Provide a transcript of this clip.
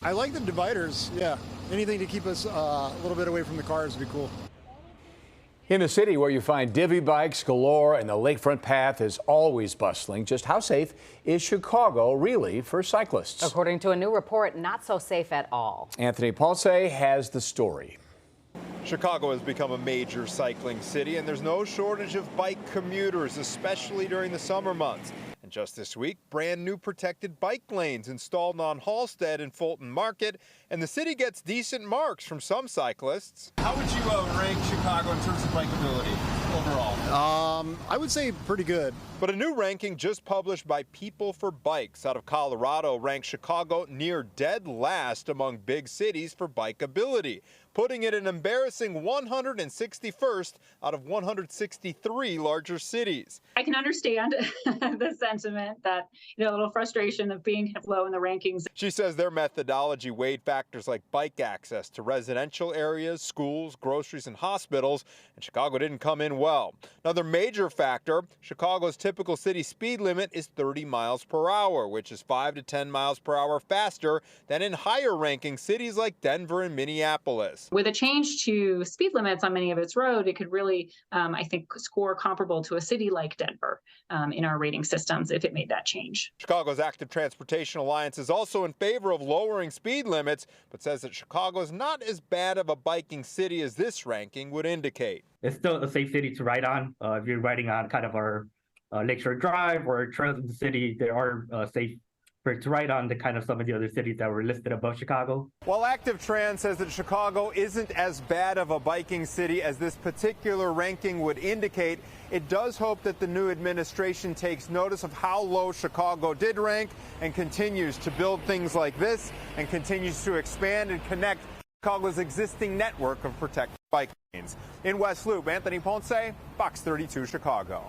I like the dividers, yeah. Anything to keep us a little bit away from the cars would be cool. In the city where you find Divvy bikes galore and the lakefront path is always bustling, just how safe is Chicago really for cyclists? According to a new report, not so safe at all. Anthony Ponce has the story. Chicago has become a major cycling city, and there's no shortage of bike commuters, especially during the summer months. And just this week, brand new protected bike lanes installed on Halsted and Fulton Market, and the city gets decent marks from some cyclists. How would you rank Chicago in terms of bikeability overall? I would say pretty good. But a new ranking just published by People for Bikes out of Colorado ranks Chicago near dead last among big cities for bikeability, putting it an embarrassing 161st out of 163 larger cities. I can understand the sentiment that, a little frustration of being kind of low in the rankings. She says their methodology weighed factors like bike access to residential areas, schools, groceries, and hospitals, and Chicago didn't come in well. Another major factor, Chicago's typical city speed limit is 30 miles per hour, which is 5 to 10 miles per hour faster than in higher ranking cities like Denver and Minneapolis. With a change to speed limits on many of its roads, it could really, I think, score comparable to a city like Denver in our rating systems if it made that change. Chicago's Active Transportation Alliance is also in favor of lowering speed limits, but says that Chicago is not as bad of a biking city as this ranking would indicate. It's still a safe city to ride on. If you're riding on kind of our Lakeshore Drive or trails in the city, they are safe to ride on the kind of some of the other cities that were listed above Chicago. While Active Trans says that Chicago isn't as bad of a biking city as this particular ranking would indicate, it does hope that the new administration takes notice of how low Chicago did rank and continues to build things like this and continues to expand and connect Chicago's existing network of protected bike lanes. In West Loop, Anthony Ponce, Fox 32 Chicago.